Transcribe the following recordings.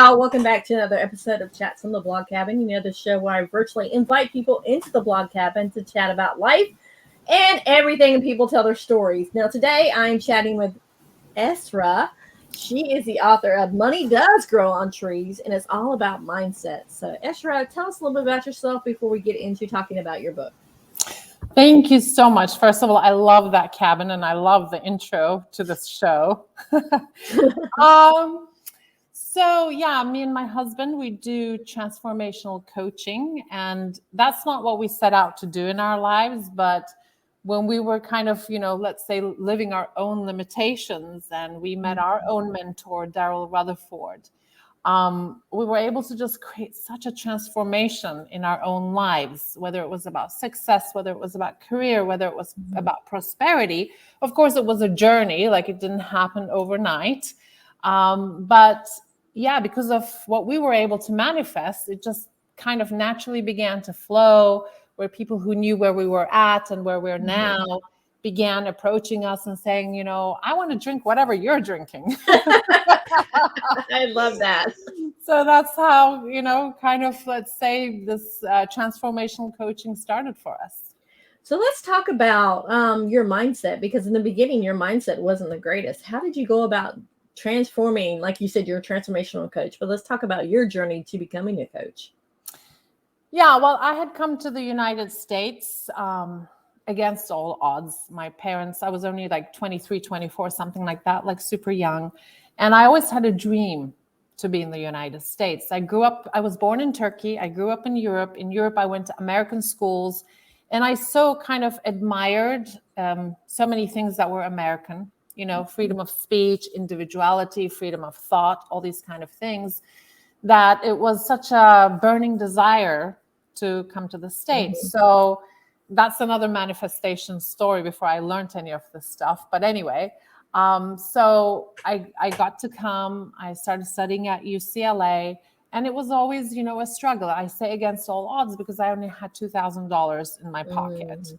y'all. Welcome back to another episode of Chats from the Blog Cabin. You know, the show where I virtually invite people into the blog cabin to chat about life and everything, and people tell their stories. Now, today I'm chatting with Esra. She is the author of Money Does Grow on Trees, and it's all about mindset. So, Esra, tell us a little bit about yourself before we get into talking about your book. Thank you so much. First of all, I love that cabin, and I love the intro to this show. So yeah, me and my husband, we do transformational coaching, and that's not what we set out to do in our lives. But when we were kind of, let's say living our own limitations, and we met our own mentor, Daryl Rutherford, we were able to just create such a transformation in our own lives, whether it was about success, whether it was about career, whether it was about prosperity. Of course, it was a journey, like it didn't happen overnight. But yeah, because of what we were able to manifest, it just kind of naturally began to flow, where people who knew where we were at and where we're now began approaching us and saying, I want to drink whatever you're drinking. I love that. So that's how, kind of, let's say, this transformational coaching started for us. So let's talk about your mindset, because in the beginning, your mindset wasn't the greatest. How did you go about transforming? Like you said, you're a transformational coach, but let's talk about your journey to becoming a coach. Yeah, well, I had come to the United States against all odds. My parents, I was only like 23, 24, something like that, like super young. And I always had a dream to be in the United States. I was born in Turkey. I grew up in Europe. In Europe, I went to American schools, and I so kind of admired so many things that were American, freedom of speech, individuality, freedom of thought, all these kind of things, that it was such a burning desire to come to the States. So that's another manifestation story before I learned any of this stuff. But anyway, so I got to come. I started studying at UCLA, and it was always, a struggle. I say against all odds because I only had $2,000 in my pocket,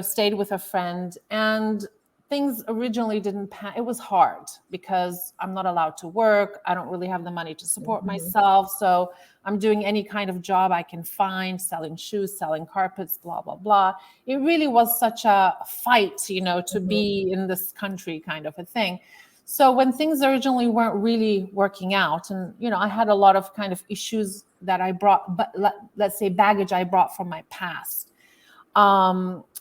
stayed with a friend, and things originally didn't it was hard because I'm not allowed to work. I don't really have the money to support myself. So I'm doing any kind of job I can find, selling shoes, selling carpets, blah, blah, blah. It really was such a fight, to be in this country, kind of a thing. So when things originally weren't really working out, and, I had a lot of kind of issues that I brought, but let's say baggage I brought from my past.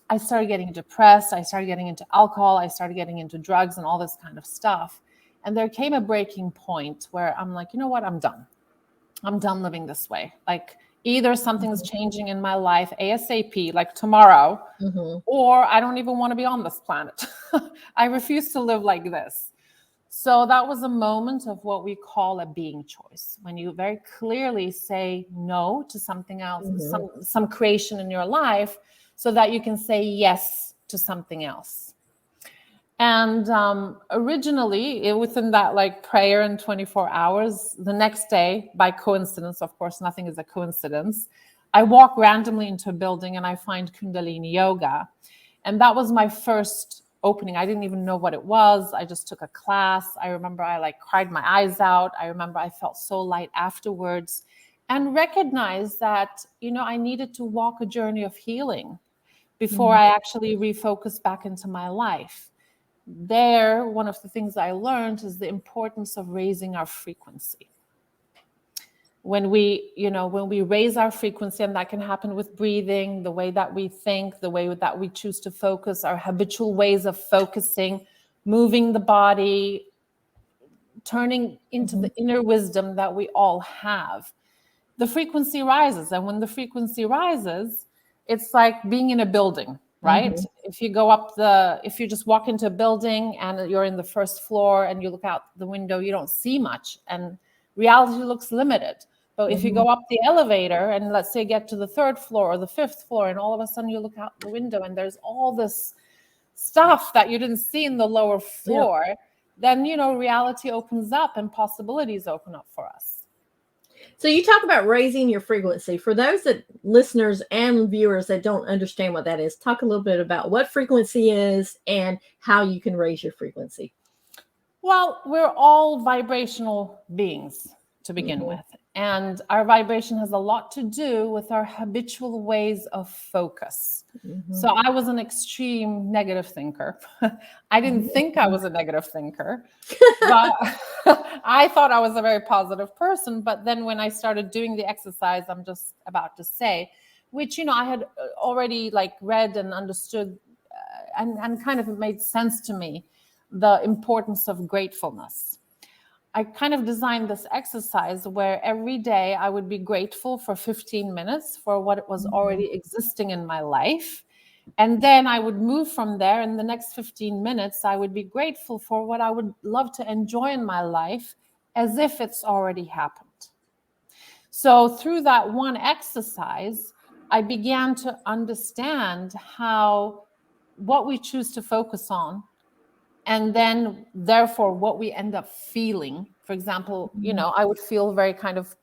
I started getting depressed. I started getting into alcohol. I started getting into drugs and all this kind of stuff. And there came a breaking point where I'm like, you know what? I'm done. I'm done living this way. Like, either something's changing in my life ASAP, like tomorrow, or I don't even want to be on this planet. I refuse to live like this. So that was a moment of what we call a being choice, when you very clearly say no to something else, some creation in your life, so that you can say yes to something else. And originally, within that like prayer in 24 hours, the next day, by coincidence, of course, nothing is a coincidence, I walk randomly into a building and I find Kundalini Yoga. And that was my first opening. I didn't even know what it was. I just took a class. I remember I cried my eyes out. I remember I felt so light afterwards, and recognized that, I needed to walk a journey of healing before I actually refocused back into my life. There, one of the things I learned is the importance of raising our frequency. When we raise our frequency, and that can happen with breathing, the way that we think, the way that we choose to focus, our habitual ways of focusing, moving the body, turning into the inner wisdom that we all have, the frequency rises. And when the frequency rises, it's like being in a building, right? If you just walk into a building and you're in the first floor and you look out the window, you don't see much, and reality looks limited. But if you go up the elevator and let's say get to the third floor or the fifth floor, and all of a sudden you look out the window and there's all this stuff that you didn't see in the lower floor, then, reality opens up and possibilities open up for us. So you talk about raising your frequency. For those listeners and viewers that don't understand what that is, talk a little bit about what frequency is and how you can raise your frequency. Well, we're all vibrational beings. to begin with. And our vibration has a lot to do with our habitual ways of focus. So I was an extreme negative thinker. I didn't think I was a negative thinker, but I thought I was a very positive person. But then when I started doing the exercise I'm just about to say, which, I had already like read and understood and kind of made sense to me, the importance of gratefulness. I kind of designed this exercise where every day I would be grateful for 15 minutes for what was already existing in my life. And then I would move from there. In the next 15 minutes, I would be grateful for what I would love to enjoy in my life as if it's already happened. So through that one exercise, I began to understand how what we choose to focus on, and then therefore what we end up feeling. For example, I would feel very kind of,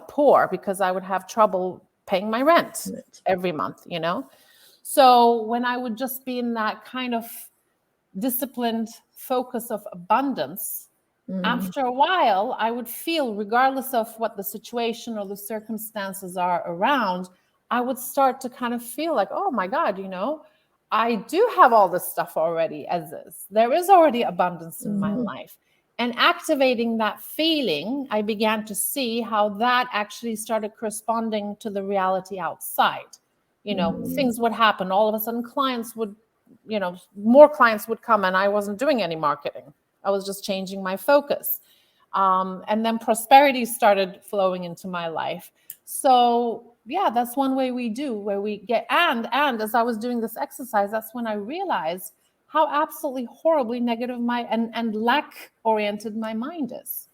poor because I would have trouble paying my rent every month, So when I would just be in that kind of disciplined focus of abundance, after a while, I would feel, regardless of what the situation or the circumstances are around, I would start to kind of feel like, oh my God, I do have all this stuff already as is. There is already abundance in my life. And activating that feeling, I began to see how that actually started corresponding to the reality outside. Things would happen. All of a sudden, clients would, more clients would come, and I wasn't doing any marketing. I was just changing my focus. And then prosperity started flowing into my life. So yeah, that's one way we do, where we get, and as I was doing this exercise, that's when I realized how absolutely horribly negative and lack oriented my mind is.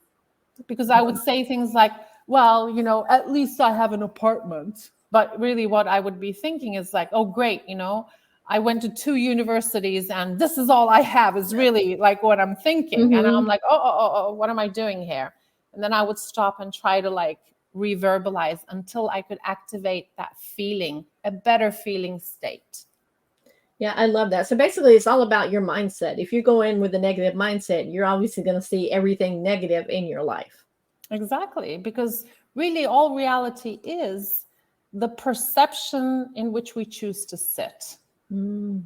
Because I would say things like, well, at least I have an apartment. But really what I would be thinking is like, oh, great, I went to 2 universities and this is all I have, is really like what I'm thinking. And I'm like, oh, what am I doing here? And then I would stop and try to like reverbalize until I could activate that feeling, a better feeling state. Yeah, I love that. So basically, it's all about your mindset. If you go in with a negative mindset, you're obviously going to see everything negative in your life. Exactly, because really all reality is the perception in which we choose to sit. Kind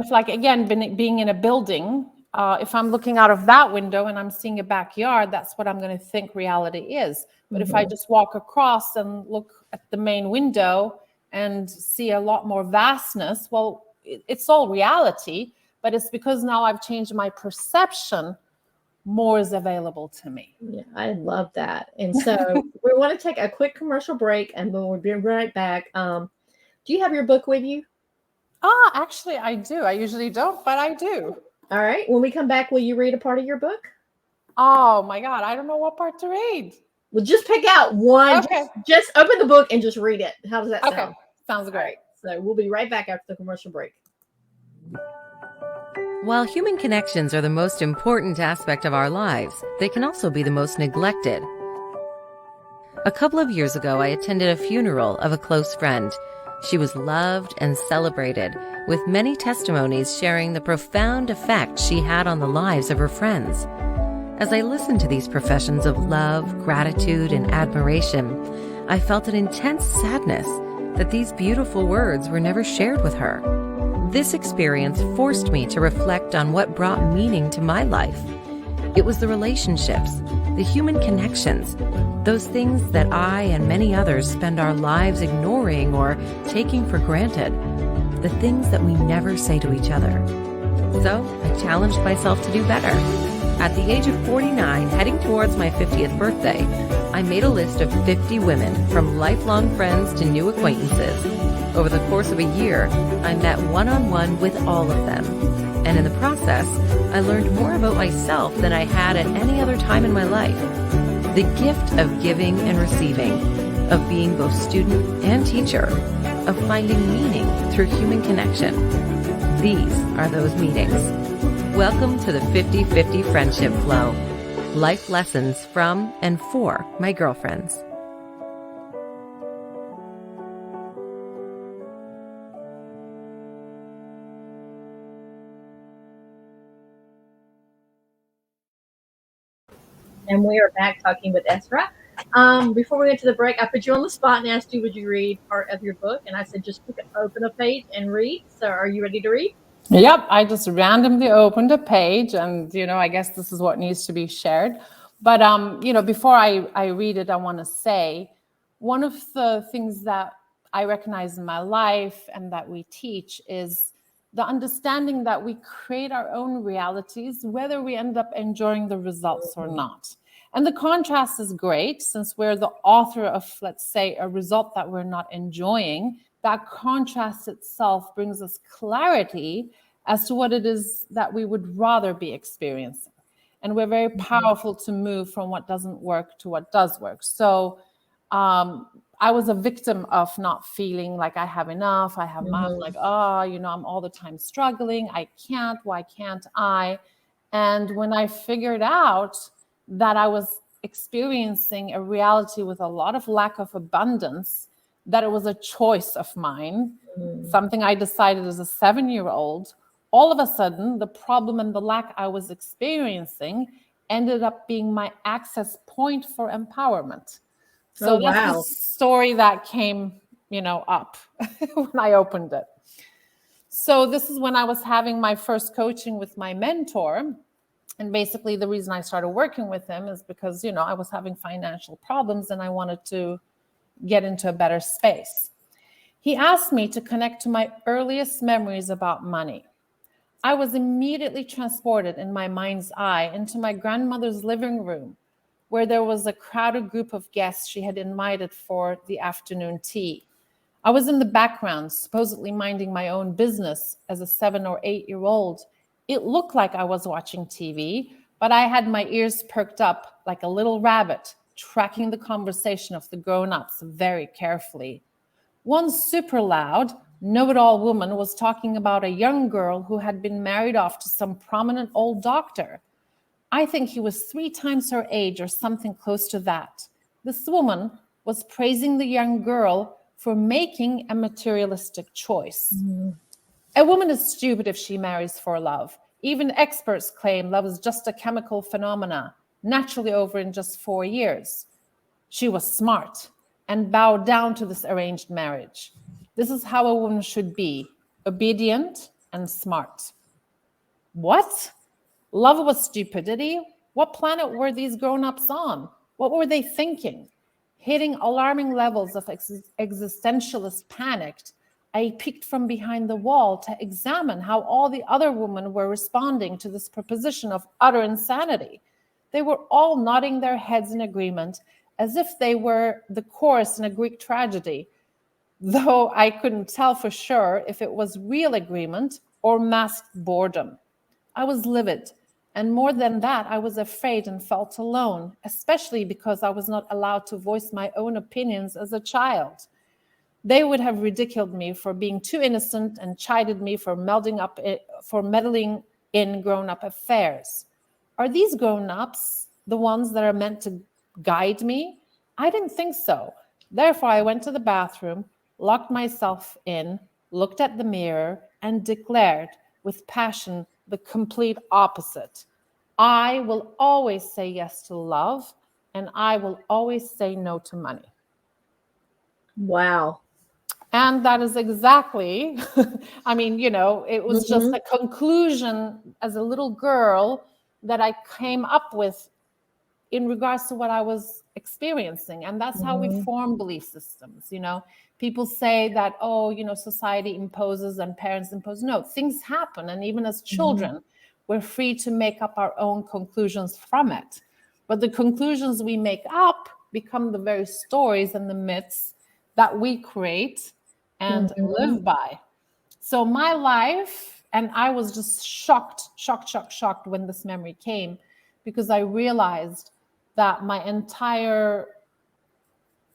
of like, again, being in a building, if I'm looking out of that window and I'm seeing a backyard, that's what I'm going to think reality is. But if I just walk across and look at the main window and see a lot more vastness, well, it's all reality, but it's because now I've changed my perception, more is available to me. Yeah, I love that. And so we want to take a quick commercial break, and then we'll be right back. Do you have your book with you? Actually, I do. I usually don't, but I do. All right. When we come back, will you read a part of your book? Oh my God, I don't know what part to read. Well, just pick out one. Okay. Just open the book and just read it. How does that sound? Okay. Sounds great. Right. So we'll be right back after the commercial break. While human connections are the most important aspect of our lives, they can also be the most neglected. A couple of years ago, I attended a funeral of a close friend. She was loved and celebrated, with many testimonies sharing the profound effect she had on the lives of her friends. As I listened to these professions of love, gratitude, and admiration, I felt an intense sadness that these beautiful words were never shared with her. This experience forced me to reflect on what brought meaning to my life. It was the relationships, the human connections, those things that I and many others spend our lives ignoring or taking for granted, the things that we never say to each other. So I challenged myself to do better. At the age of 49, heading towards my 50th birthday, I made a list of 50 women, from lifelong friends to new acquaintances. Over the course of a year, I met one-on-one with all of them. And in the process, I learned more about myself than I had at any other time in my life. The gift of giving and receiving, of being both student and teacher, of finding meaning through human connection. These are those meetings. Welcome to the 50-50 Friendship Flow. Life lessons from and for my girlfriends. And we are back talking with Esra. Before we went to the break, I put you on the spot and asked you, would you read part of your book? And I said, just open a page and read. So are you ready to read? Yep, I just randomly opened a page, and I guess this is what needs to be shared. But before I read it, I want to say one of the things that I recognize in my life and that we teach is the understanding that we create our own realities, whether we end up enjoying the results or not. And the contrast is great, since we're the author of, let's say, a result that we're not enjoying. That contrast itself brings us clarity as to what it is that we would rather be experiencing. And we're very powerful to move from what doesn't work to what does work. So I was a victim of not feeling like I have enough. I'm like, I'm all the time struggling. I can't. Why can't I? And when I figured out that I was experiencing a reality with a lot of lack of abundance, that it was a choice of mine, something I decided as a 7-year-old, all of a sudden, the problem and the lack I was experiencing ended up being my access point for empowerment. So that's the story that came, up when I opened it. So this is when I was having my first coaching with my mentor. And basically the reason I started working with him is because, I was having financial problems and I wanted to get into a better space. He asked me to connect to my earliest memories about money. I was immediately transported in my mind's eye into my grandmother's living room, where there was a crowded group of guests she had invited for the afternoon tea. I was in the background, supposedly minding my own business as a 7 or 8-year-old. It looked like I was watching TV, but I had my ears perked up like a little rabbit, tracking the conversation of the grown-ups very carefully. One super loud, know-it-all woman was talking about a young girl who had been married off to some prominent old doctor. I think he was 3 times her age or something close to that. This woman was praising the young girl for making a materialistic choice. A woman is stupid if she marries for love. Even experts claim love is just a chemical phenomena, naturally over in just 4 years. She was smart and bowed down to this arranged marriage. This is how a woman should be, obedient and smart. What? Love was stupidity? What planet were these grown-ups on? What were they thinking? Hitting alarming levels of existentialist panic, I peeked from behind the wall to examine how all the other women were responding to this proposition of utter insanity. They were all nodding their heads in agreement, as if they were the chorus in a Greek tragedy, though I couldn't tell for sure if it was real agreement or masked boredom. I was livid, and more than that, I was afraid and felt alone, especially because I was not allowed to voice my own opinions as a child. They would have ridiculed me for being too innocent and chided me for meddling in grown-up affairs. Are these grown-ups the ones that are meant to guide me? I didn't think so. Therefore, I went to the bathroom, locked myself in, looked at the mirror, and declared with passion the complete opposite. I will always say yes to love, and I will always say no to money. Wow. And that is exactly, it was just a conclusion as a little girl that I came up with in regards to what I was experiencing. And that's how we form belief systems. People say that, society imposes and parents impose. No, things happen. And even as children, we're free to make up our own conclusions from it. But the conclusions we make up become the very stories and the myths that we create and live by. So my life, and I was just shocked when this memory came, because I realized that my entire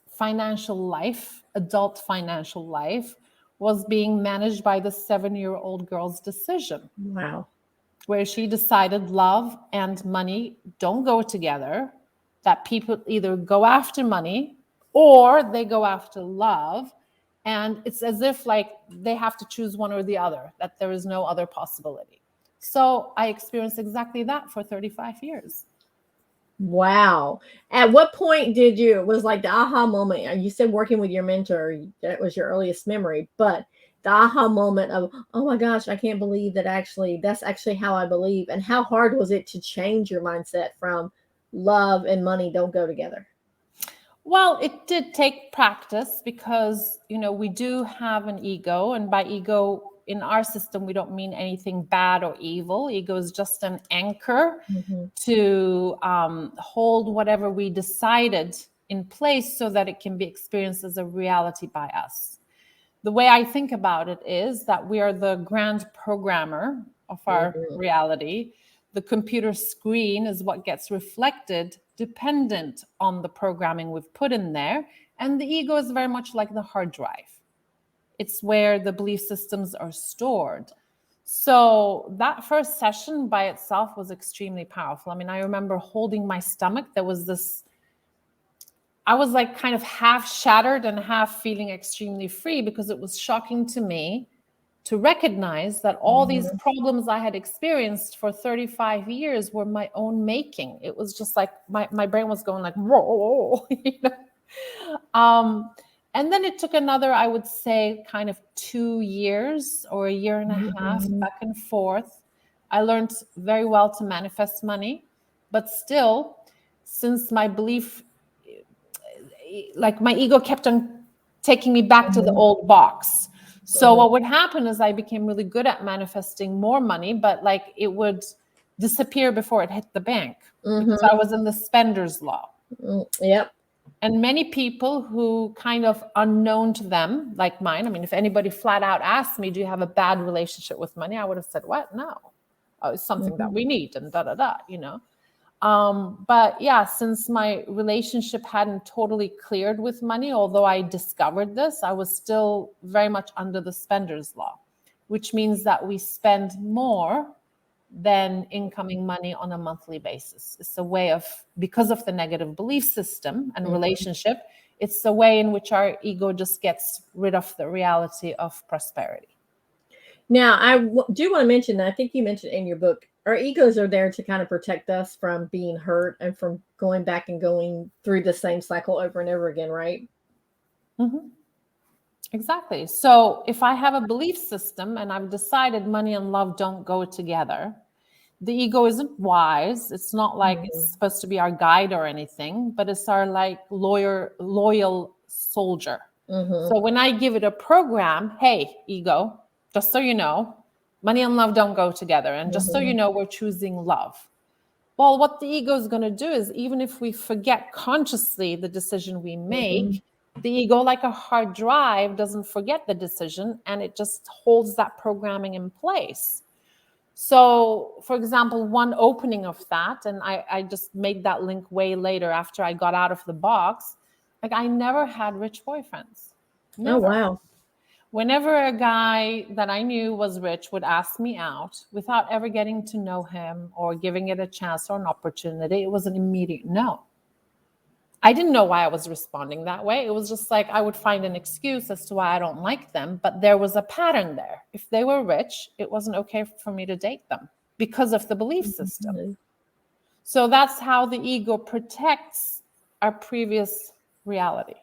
financial life, adult financial life, was being managed by the 7-year-old girl's decision. Wow. Where she decided love and money don't go together, that people either go after money or they go after love. And it's as if like they have to choose one or the other, that there is no other possibility. So I experienced exactly that for 35 years. Wow. At what point was like the aha moment? You said working with your mentor, that was your earliest memory, but the aha moment of, oh my gosh, I can't believe that's actually how I believe. And how hard was it to change your mindset from love and money don't go together? Well, it did take practice because, we do have an ego. And by ego in our system, we don't mean anything bad or evil. Ego is just an anchor to hold whatever we decided in place so that it can be experienced as a reality by us. The way I think about it is that we are the grand programmer of our reality. The computer screen is what gets reflected dependent on the programming we've put in there. And the ego is very much like the hard drive. It's where the belief systems are stored. So that first session by itself was extremely powerful. I mean, I remember holding my stomach. I was like kind of half shattered and half feeling extremely free, because it was shocking to me to recognize that all these problems I had experienced for 35 years were my own making. It was just like my brain was going like, whoa, and then it took another, I would say, kind of 2 years or a year and a half back and forth. I learned very well to manifest money, but still, since my belief, like my ego kept on taking me back to the old box. So what would happen is I became really good at manifesting more money, but like it would disappear before it hit the bank because I was in the spender's law. Yep. And many people who kind of unknown to them, like mine, I mean, if anybody flat out asked me, do you have a bad relationship with money? I would have said, what? No. Oh, it's something that we need and da-da-da, But yeah, since my relationship hadn't totally cleared with money, although I discovered this, I was still very much under the spender's law, which means that we spend more than incoming money on a monthly basis. It's a way of, because of the negative belief system and relationship, it's the way in which our ego just gets rid of the reality of prosperity. Now, I do want to mention that I think you mentioned in your book, our egos are there to kind of protect us from being hurt and from going back and going through the same cycle over and over again, right? Exactly. So if I have a belief system and I've decided money and love don't go together, the ego isn't wise. It's not like it's supposed to be our guide or anything, but it's our like loyal soldier. So when I give it a program, hey, ego, just so you know, money and love don't go together. And just so you know, we're choosing love. Well, what the ego is going to do is, even if we forget consciously the decision we make, the ego, like a hard drive, doesn't forget the decision, and it just holds that programming in place. So, for example, one opening of that, and I just made that link way later after I got out of the box, like I never had rich boyfriends. Never. Oh, wow. Whenever a guy that I knew was rich would ask me out without ever getting to know him or giving it a chance or an opportunity, it was an immediate no. I didn't know why I was responding that way. It was just like I would find an excuse as to why I don't like them, but there was a pattern there. If they were rich, it wasn't okay for me to date them because of the belief system. So that's how the ego protects our previous reality.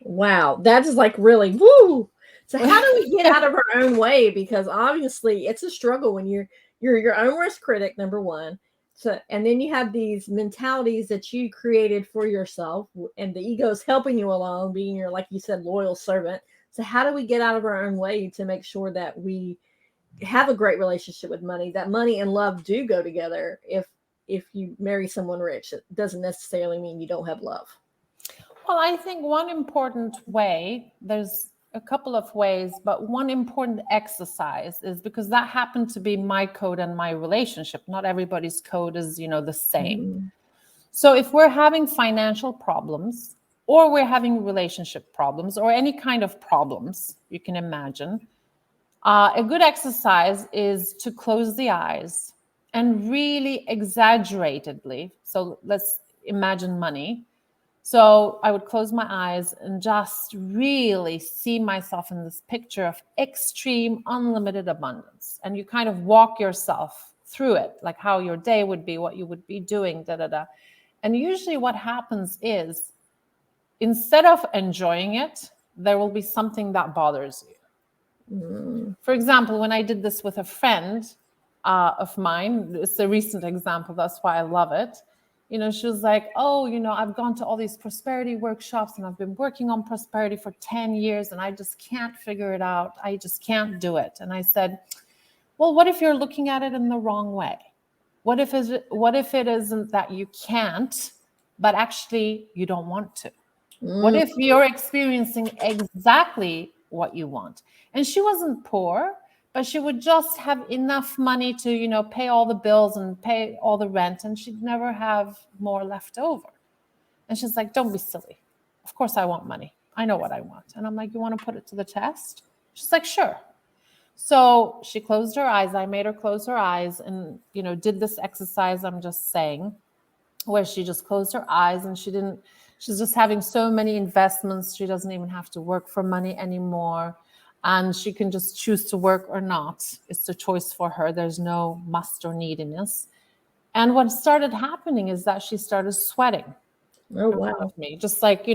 Wow, that is like really woo. So how do we get out of our own way? Because obviously it's a struggle when you're your own worst critic, number one. So, and then you have these mentalities that you created for yourself, and the ego is helping you along, being your, like you said, loyal servant. So how do we get out of our own way to make sure that we have a great relationship with money, that money and love do go together? If you marry someone rich, it doesn't necessarily mean you don't have love. Well, I think one important way, there's a couple of ways, but one important exercise is, because that happened to be my code and my relationship. Not everybody's code is, the same. So if we're having financial problems, or we're having relationship problems, or any kind of problems you can imagine, a good exercise is to close the eyes and really exaggeratedly. So let's imagine money. So I would close my eyes and just really see myself in this picture of extreme unlimited abundance. And you kind of walk yourself through it, like how your day would be, what you would be doing, da, da, da. And usually what happens is, instead of enjoying it, there will be something that bothers you. For example, when I did this with a friend of mine, it's a recent example, that's why I love it. She was like, oh, I've gone to all these prosperity workshops and I've been working on prosperity for 10 years and I just can't figure it out. I just can't do it. And I said, well, what if you're looking at it in the wrong way? What if it isn't that you can't, but actually you don't want to? What if you're experiencing exactly what you want? And she wasn't poor, but she would just have enough money to, pay all the bills and pay all the rent, and she'd never have more left over. And she's like, don't be silly. Of course I want money. I know what I want. And I'm like, you want to put it to the test? She's like, sure. So she closed her eyes. I made her close her eyes and, did this exercise I'm just saying, where she just closed her eyes and she's just having so many investments. She doesn't even have to work for money anymore. And she can just choose to work or not. It's a choice for her. There's no must or neediness. And what started happening is that she started sweating. Oh, wow. Me. Just like,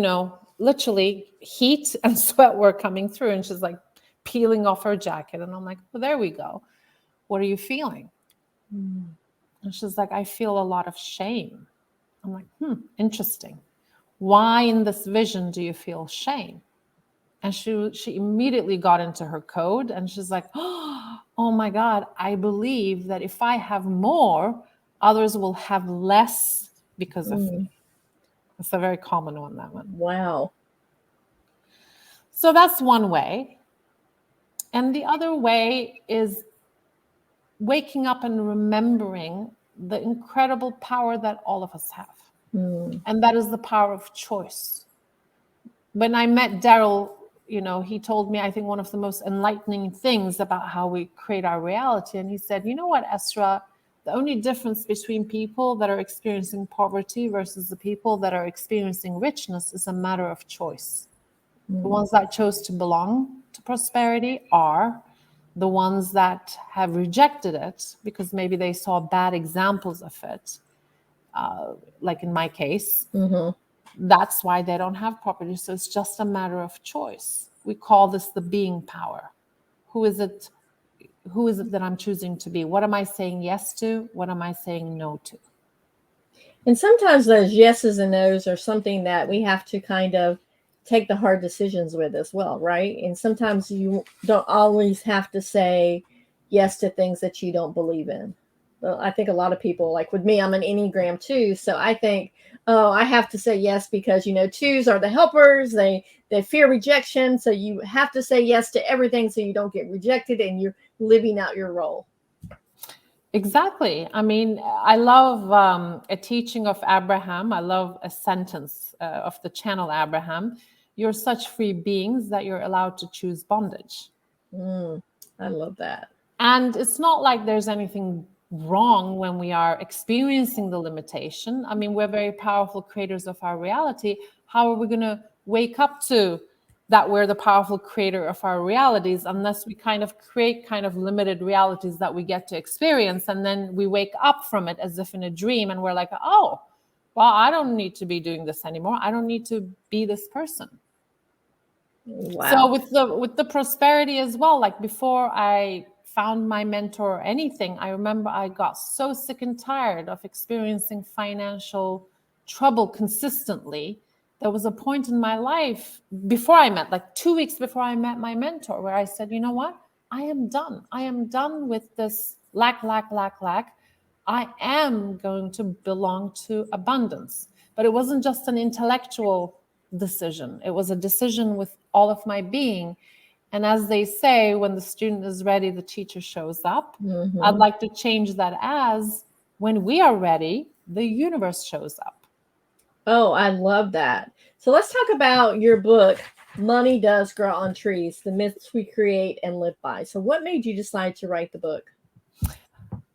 literally heat and sweat were coming through. And she's like peeling off her jacket. And I'm like, well, there we go. What are you feeling? And she's like, I feel a lot of shame. I'm like, interesting. Why in this vision do you feel shame? And she immediately got into her code and she's like, oh my God, I believe that if I have more, others will have less because of me. It's a very common one, that one. Wow. So that's one way. And the other way is waking up and remembering the incredible power that all of us have. And that is the power of choice. When I met Daryl, he told me, I think, one of the most enlightening things about how we create our reality. And he said, you know what, Esra, the only difference between people that are experiencing poverty versus the people that are experiencing richness is a matter of choice. The ones that chose to belong to prosperity are the ones that have rejected it because maybe they saw bad examples of it. Like in my case, that's why they don't have property. So it's just a matter of choice. We call this the being power. Who is it that I'm choosing to be? What am I saying yes to? What am I saying no to? And sometimes those yeses and nos are something that we have to kind of take the hard decisions with as well, right? And sometimes you don't always have to say yes to things that you don't believe in. Well, I think a lot of people, like with me, I'm an Enneagram 2. So I think, oh, I have to say yes because, 2s are the helpers. They fear rejection. So you have to say yes to everything so you don't get rejected and you're living out your role. Exactly. I mean, I love a teaching of Abraham. I love a sentence of the channel Abraham. You're such free beings that you're allowed to choose bondage. I love that. And it's not like there's anything wrong when we are experiencing the limitation. I mean, we're very powerful creators of our reality. How are we going to wake up to that we're the powerful creator of our realities unless we kind of create kind of limited realities that we get to experience, and then we wake up from it as if in a dream and we're like, oh, well, I don't need to be doing this anymore. I don't need to be this person. Wow. So with the prosperity as well, like before I found my mentor or anything, I remember I got so sick and tired of experiencing financial trouble consistently. There was a point in my life before I met, like 2 weeks before I met my mentor, where I said, you know what? I am done. I am done with this lack. I am going to belong to abundance. But it wasn't just an intellectual decision. It was a decision with all of my being. And as they say, when the student is ready, the teacher shows up. I'd like to change that as when we are ready, the universe shows up. Oh, I love that. So let's talk about your book, Money Does Grow on Trees, The Myths We Create and Live By. So what made you decide to write the book?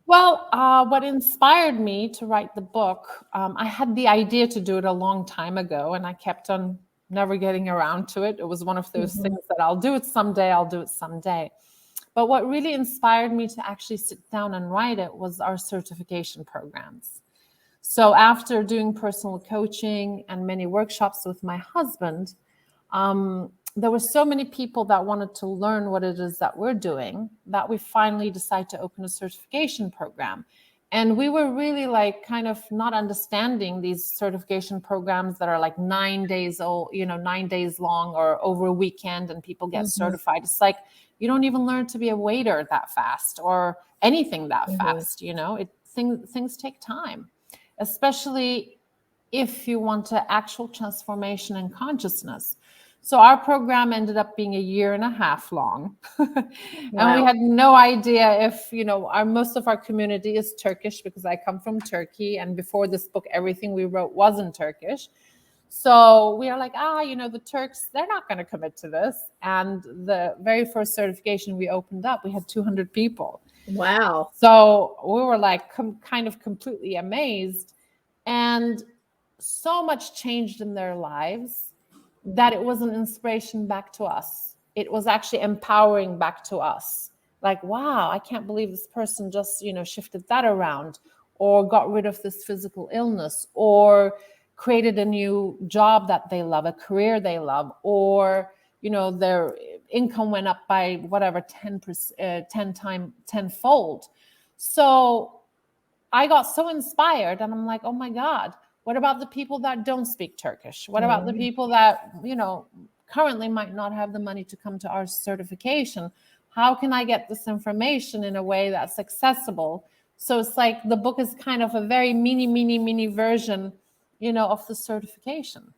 Well, what inspired me to write the book, I had the idea to do it a long time ago, and I kept on never getting around to it. It was one of those things that I'll do it someday. But what really inspired me to actually sit down and write it was our certification programs. So after doing personal coaching and many workshops with my husband, there were so many people that wanted to learn what it is that we're doing that we finally decided to open a certification program. And we were really like kind of not understanding these certification programs that are like 9 days old, 9 days long or over a weekend, and people get certified. It's like, you don't even learn to be a waiter that fast or anything that fast. Things take time, especially if you want actual transformation and consciousness. So our program ended up being 1.5 years long. And we had no idea if, most of our community is Turkish because I come from Turkey. And before this book, everything we wrote was in Turkish. So we are like, the Turks, they're not going to commit to this. And the very first certification we opened up, we had 200 people. Wow. So we were like kind of completely amazed. And so much changed in their lives that it was an inspiration back to us. It was actually empowering back to us. Like, wow, I can't believe this person just, shifted that around, or got rid of this physical illness, or created a new job that they love, a career they love, or, their income went up by whatever, 10-fold. So I got so inspired, and I'm like, oh my God, what about the people that don't speak Turkish? What about the people that, currently might not have the money to come to our certification? How can I get this information in a way that's accessible? So it's like the book is kind of a very mini version, of the certification.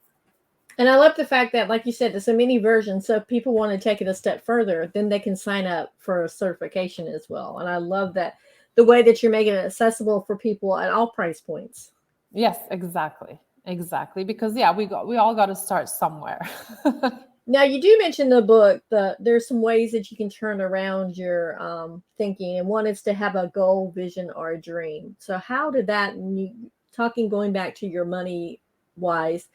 And I love the fact that, like you said, it's a mini version. So if people want to take it a step further, then they can sign up for a certification as well. And I love that the way that you're making it accessible for people at all price points. Yes, exactly. Because we all got to start somewhere. Now, you do mention the book, there's some ways that you can turn around your thinking. And one is to have a goal, vision, or a dream. So how did that, going back to your money wise,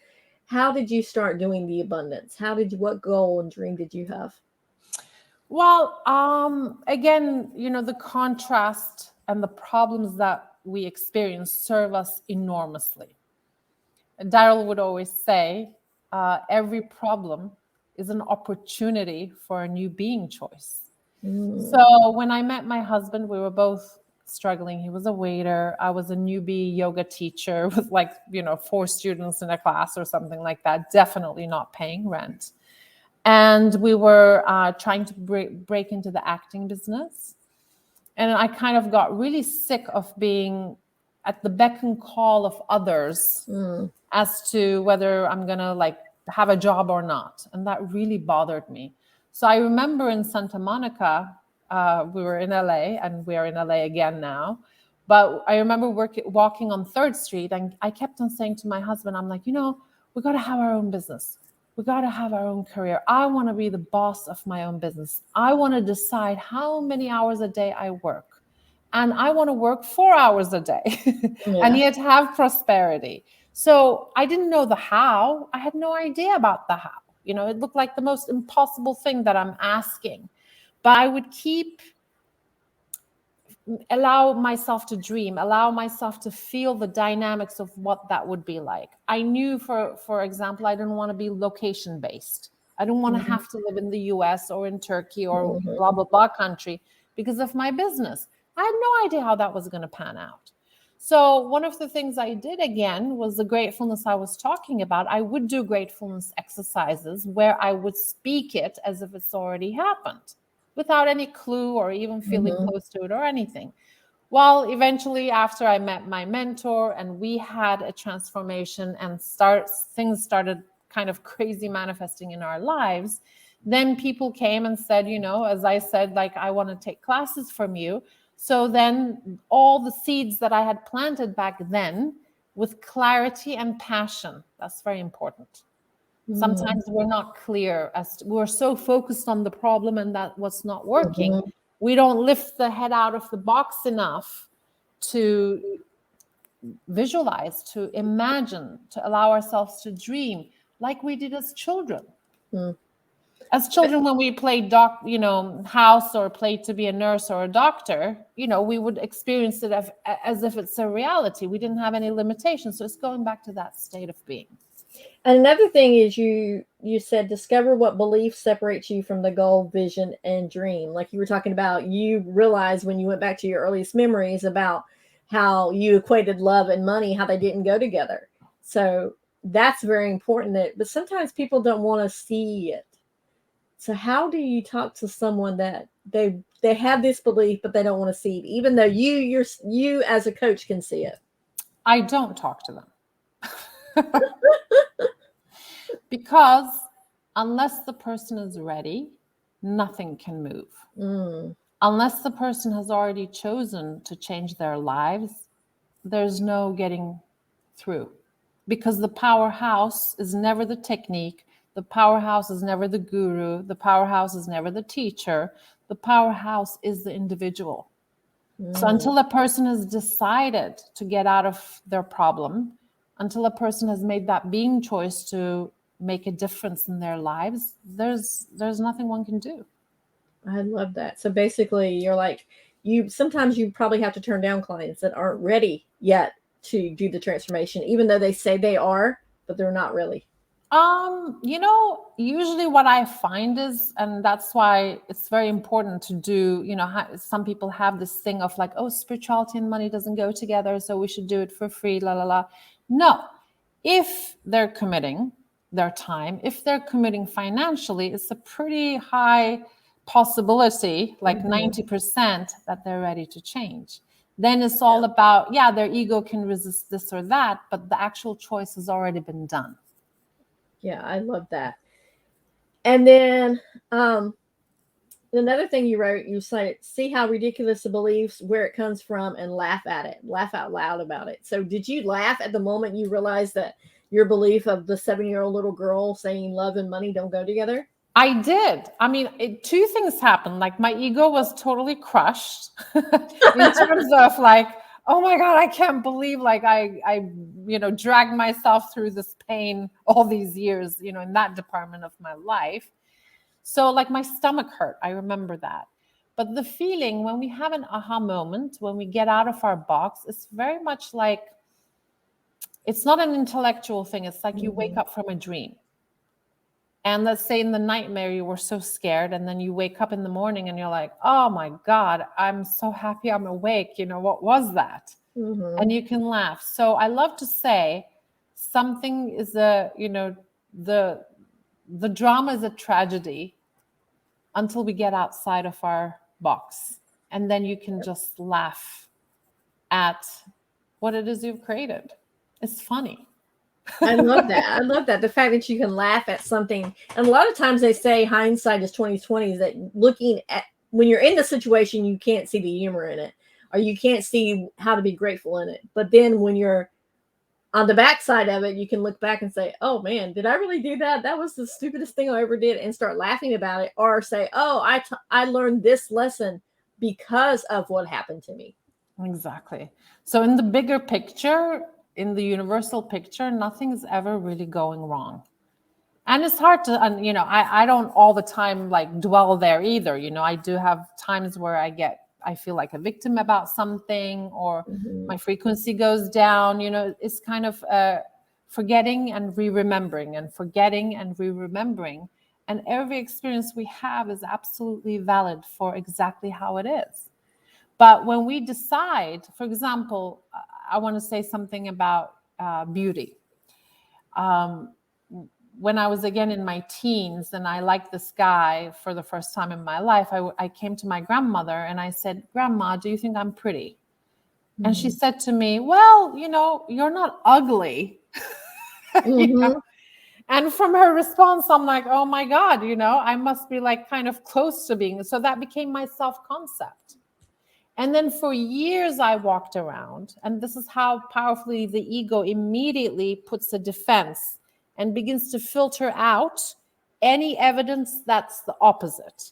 how did you start doing the abundance? What goal and dream did you have? Well, again, the contrast and the problems that we experience serve us enormously. Daryl would always say, every problem is an opportunity for a new being choice. So when I met my husband, we were both struggling. He was a waiter. I was a newbie yoga teacher with 4 students in a class or something like that, definitely not paying rent. And we were trying to break into the acting business. And I kind of got really sick of being at the beck and call of others as to whether I'm going to have a job or not. And that really bothered me. So I remember in Santa Monica, we were in LA, and we are in LA again now. But I remember walking on 3rd Street, and I kept on saying to my husband, I'm like, we got to have our own business. We got to have our own career. I want to be the boss of my own business. I want to decide how many hours a day I work. And I want to work 4 hours a day and yet have prosperity. So I didn't know the how. I had no idea about the how. It looked like the most impossible thing that I'm asking. But I would allow myself to dream, allow myself to feel the dynamics of what that would be like. I knew, for example, I didn't want to be location based. I don't want to have to live in the US or in Turkey or blah, blah, blah country because of my business. I had no idea how that was going to pan out. So one of the things I did again was the gratefulness I was talking about. I would do gratefulness exercises where I would speak it as if it's already happened, without any clue or even feeling close to it or anything. Well, eventually, after I met my mentor and we had a transformation and things started kind of crazy manifesting in our lives, then people came and said, as I said, I want to take classes from you. So then all the seeds that I had planted back then with clarity and passion, that's very important. Sometimes we're not clear we're so focused on the problem and that what's not working. We don't lift the head out of the box enough to visualize, to imagine, to allow ourselves to dream like we did as children. As children, when we played house or played to be a nurse or a doctor, we would experience it as if it's a reality. We didn't have any limitations. So it's going back to that state of being. And another thing is you said discover what belief separates you from the goal, vision, and dream. Like you were talking about, you realized when you went back to your earliest memories about how you equated love and money, how they didn't go together. So that's very important. But sometimes people don't want to see it. So how do you talk to someone that they have this belief, but they don't want to see it, even though you as a coach can see it? I don't talk to them. Because unless the person is ready, nothing can move. Unless the person has already chosen to change their lives, there's no getting through. Because the powerhouse is never the technique. The powerhouse is never the guru. The powerhouse is never the teacher. The powerhouse is the individual. So until a person has decided to get out of their problem, until a person has made that being choice to make a difference in their lives, there's nothing one can do. I love that. So basically you're like, sometimes you probably have to turn down clients that aren't ready yet to do the transformation, even though they say they are, but they're not really. Usually what I find is, and that's why it's very important to do, some people have this thing of like, oh, spirituality and money doesn't go together, so we should do it for free, la, la, la. No, if they're committing their time, if they're committing financially, it's a pretty high possibility, like 90%, that they're ready to change. Then it's all about, their ego can resist this or that, but the actual choice has already been done. Yeah, I love that. And then another thing you wrote, you said, see how ridiculous the beliefs, where it comes from, and laugh at it, laugh out loud about it. So did you laugh at the moment you realized that your belief of the 7-year-old little girl saying love and money don't go together? I did. I mean, two things happened. Like my ego was totally crushed in terms of like, oh my God, I can't believe like I dragged myself through this pain all these years, in that department of my life. So like my stomach hurt. I remember that. But the feeling when we have an aha moment, when we get out of our box, it's very much like, it's not an intellectual thing. It's like you wake up from a dream. And let's say in the nightmare, you were so scared. And then you wake up in the morning and you're like, oh my God, I'm so happy I'm awake. What was that? And you can laugh. So I love to say something is the drama is a tragedy until we get outside of our box. And then you can just laugh at what it is you've created. It's funny. I love that. I love that. The fact that you can laugh at something. And a lot of times they say hindsight is 20/20, is that looking at when you're in the situation, you can't see the humor in it, or you can't see how to be grateful in it. But then when you're on the backside of it, you can look back and say, oh man, did I really do that? That was the stupidest thing I ever did, and start laughing about it, or say, oh, I learned this lesson because of what happened to me. Exactly. So in the bigger picture, in the universal picture, nothing is ever really going wrong. And it's hard to, I don't all the time like dwell there either. I do have times where I feel like a victim about something, or my frequency goes down. It's kind of forgetting and re-remembering and forgetting and re-remembering. And every experience we have is absolutely valid for exactly how it is. But when we decide, for example, I want to say something about beauty. When I was again in my teens and I liked this guy for the first time in my life, I came to my grandmother and I said, Grandma, do you think I'm pretty? And she said to me, well, you're not ugly. And from her response, I'm like, oh my God, I must be like kind of close to being. So that became my self-concept. And then for years I walked around, and this is how powerfully the ego immediately puts a defense and begins to filter out any evidence that's the opposite.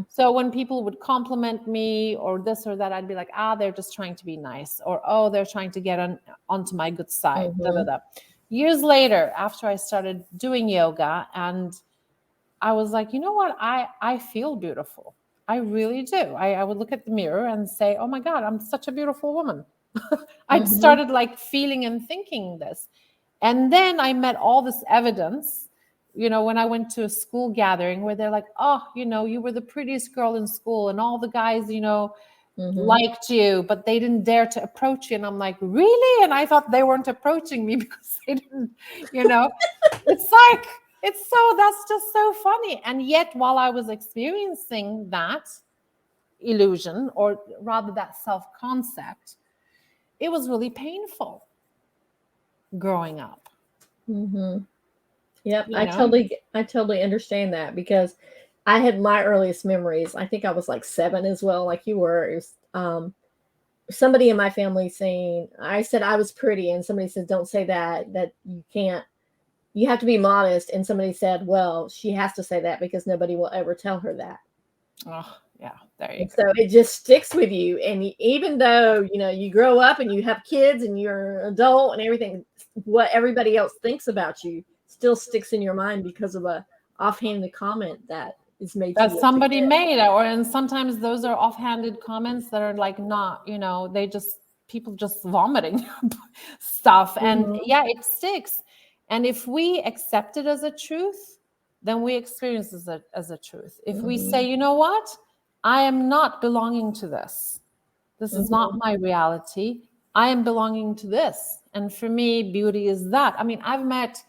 So when people would compliment me or this or that, I'd be like, they're just trying to be nice, or, oh, they're trying to get onto my good side. Years later, after I started doing yoga, and I was like, you know what? I feel beautiful. I really do. I would look at the mirror and say, oh my God, I'm such a beautiful woman. I'd started like feeling and thinking this. And then I met all this evidence, when I went to a school gathering where they're like, oh, you were the prettiest girl in school and all the guys, liked you, but they didn't dare to approach you. And I'm like, really? And I thought they weren't approaching me because they didn't, it's like, that's just so funny. And yet while I was experiencing that illusion, or rather that self-concept, it was really painful growing up. Yep. I totally understand that, because I had my earliest memories. I think I was like 7 as well, like you were. It was, somebody in my family saying, I said I was pretty, and somebody said, don't say that you can't, you have to be modest. And somebody said, well, she has to say that because nobody will ever tell her that. Oh, yeah, there you go. So it just sticks with you. And even though, you grow up and you have kids and you're an adult and everything, what everybody else thinks about you still sticks in your mind because of a offhanded comment that is made that somebody made. And sometimes those are offhanded comments that are like not, people just vomiting stuff. And yeah, it sticks. And if we accept it as a truth, then we experience it as a truth. If we say, you know what, I am not belonging to this. This is not my reality. I am belonging to this. And for me, beauty is that. I mean, I've met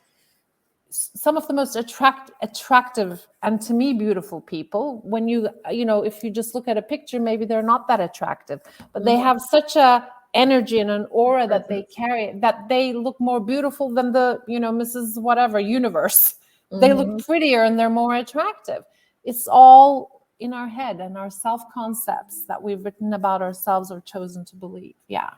some of the most attractive and to me beautiful people. When if you just look at a picture, maybe they're not that attractive, but they have such a energy and an aura that they carry, that they look more beautiful than the, Mrs. Whatever universe. They look prettier and they're more attractive. It's all in our head and our self-concepts that we've written about ourselves or chosen to believe. Yeah.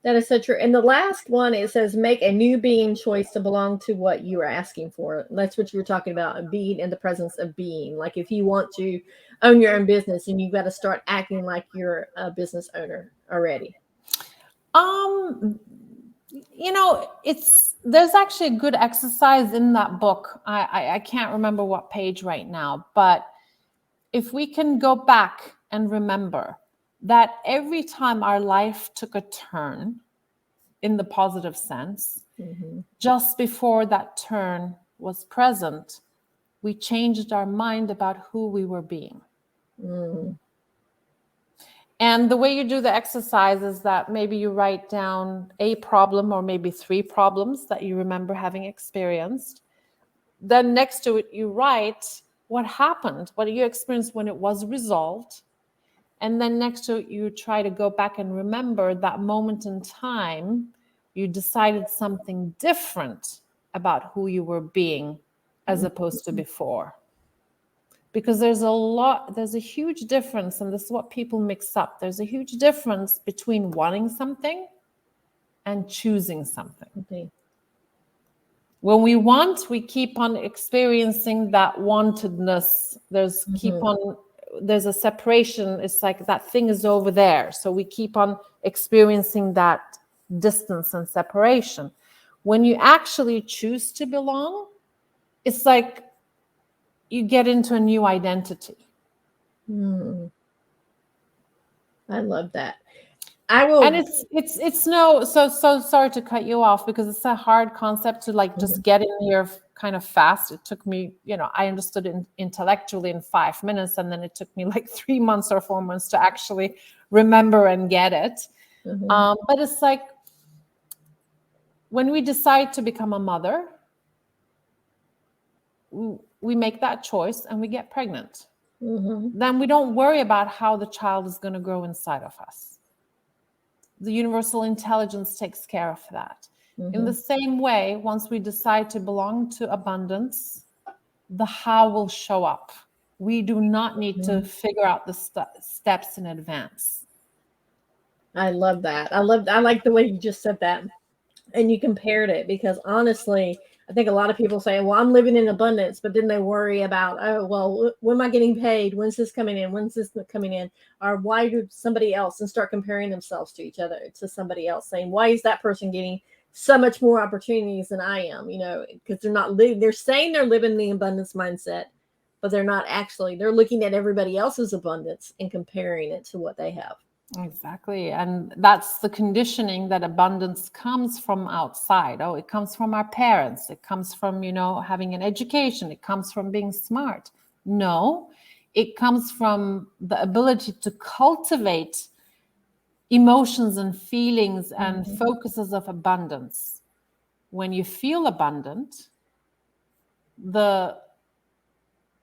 That is so true. And the last one, it says, make a new being choice to belong to what you are asking for. That's what you were talking about, being in the presence of being. Like if you want to own your own business, and you've got to start acting like you're a business owner already. There's actually a good exercise in that book. I can't remember what page right now, but if we can go back and remember that every time our life took a turn in the positive sense, just before that turn was present, we changed our mind about who we were being. And the way you do the exercise is that maybe you write down a problem or maybe 3 problems that you remember having experienced. Then next to it, you write what happened, what you experienced when it was resolved. And then next to it, you try to go back and remember that moment in time you decided something different about who you were being as opposed to before. Because there's a huge difference, and this is what people mix up. There's a huge difference between wanting something and choosing something. Okay. When we want, we keep on experiencing that wantedness. There's a separation. It's like that thing is over there. So we keep on experiencing that distance and separation. When you actually choose to belong, it's like you get into a new identity. I love that. I will. And it's so sorry to cut you off, because it's a hard concept to like just get in here kind of fast. It took me, I understood it intellectually in 5 minutes, and then it took me like 3 months or 4 months to actually remember and get it. But it's like when we decide to become a mother, we make that choice and we get pregnant. Then we don't worry about how the child is going to grow inside of us. The universal intelligence takes care of that. In the same way, once we decide to belong to abundance, the how will show up. We do not need to figure out the steps in advance. I love that. I like the way you just said that. And you compared it, because honestly, I think a lot of people say, well, I'm living in abundance, but then they worry about, oh, well, when am I getting paid? When's this coming in? When's this coming in? Or why do somebody else, and start comparing themselves to each other, to somebody else, saying, why is that person getting so much more opportunities than I am? Because they're not living, they're saying they're living the abundance mindset, but they're looking at everybody else's abundance and comparing it to what they have. Exactly. And that's the conditioning that abundance comes from outside. Oh, it comes from our parents. It comes from, having an education. It comes from being smart. No, it comes from the ability to cultivate emotions and feelings and focuses of abundance. When you feel abundant, the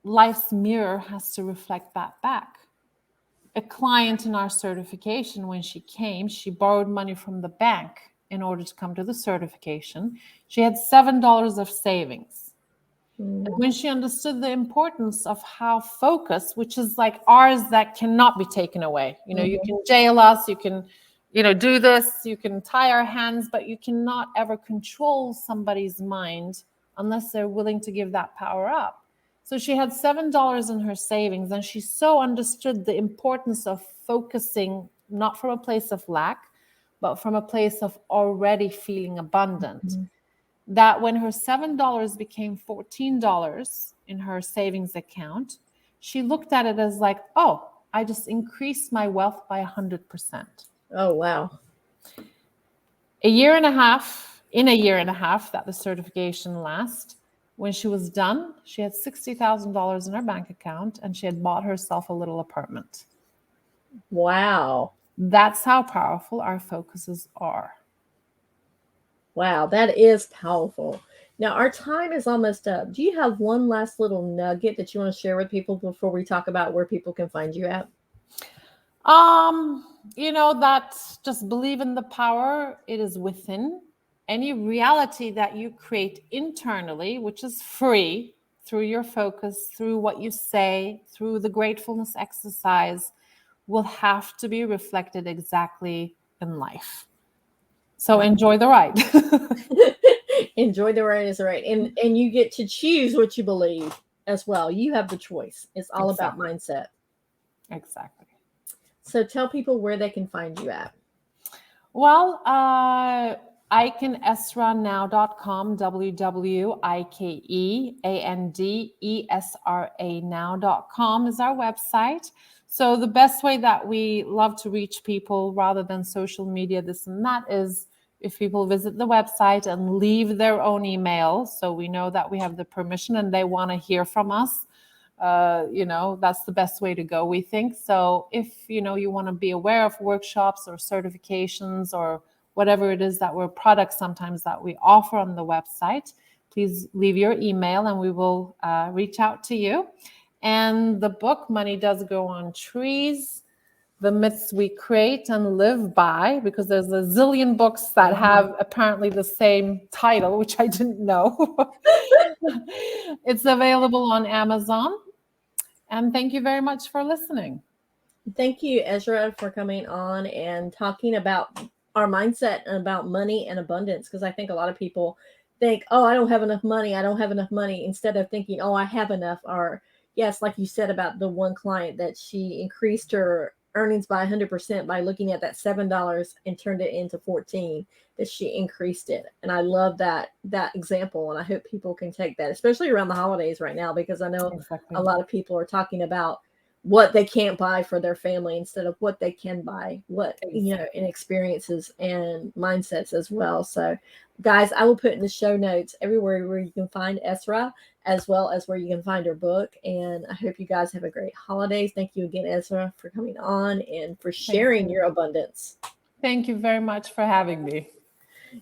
life's mirror has to reflect that back. A client in our certification, when she came, she borrowed money from the bank in order to come to the certification. She had $7 of savings. And when she understood the importance of how focus, which is like ours that cannot be taken away. You can jail us, you can, do this, you can tie our hands, but you cannot ever control somebody's mind unless they're willing to give that power up. So she had $7 in her savings, and she so understood the importance of focusing, not from a place of lack, but from a place of already feeling abundant. That when her $7 became $14 in her savings account, she looked at it as like, oh, I just increased my wealth by 100%. Oh, wow. In a year and a half that the certification lasts, when she was done, she had $60,000 in her bank account, and she had bought herself a little apartment. Wow. That's how powerful our focuses are. Wow, that is powerful. Now, our time is almost up. Do you have one last little nugget that you want to share with people before we talk about where people can find you at? That just believe in the power. It is within. Any reality that you create internally, which is free through your focus, through what you say, through the gratefulness exercise, will have to be reflected exactly in life. So enjoy the ride. Enjoy the ride is right. And you get to choose what you believe as well. You have the choice. It's all about mindset. Exactly. So tell people where they can find you at. Well, IcanEsraNow.com, WWIKEANDESRA now.com is our website. So the best way that we love to reach people rather than social media, this and that, is if people visit the website and leave their own email. So we know that we have the permission and they want to hear from us. That's the best way to go, we think. So if, you want to be aware of workshops or certifications or whatever it is that we're products sometimes that we offer on the website, please leave your email and we will reach out to you. And the book, Money Does Grow on Trees, The Myths We Create and Live By, because there's a zillion books that have apparently the same title, which I didn't know. It's available on Amazon. And thank you very much for listening. Thank you, Esra, for coming on and talking about our mindset and about money and abundance, because I think a lot of people think, oh, I don't have enough money, instead of thinking, oh, I have enough. Or yes, like you said about the one client that she increased her earnings by 100% by looking at that $7 and turned it into 14, that she increased it. And I love that example, and I hope people can take that, especially around the holidays right now, because I know a lot of people are talking about what they can't buy for their family instead of what they can buy, in experiences and mindsets as well. So guys, I will put in the show notes everywhere where you can find Esra, as well as where you can find her book. And I hope you guys have a great holidays. Thank you again, Esra, for coming on and for sharing your abundance. Thank you very much for having me.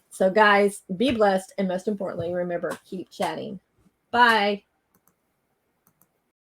So guys, be blessed. And most importantly, remember, keep chatting. Bye.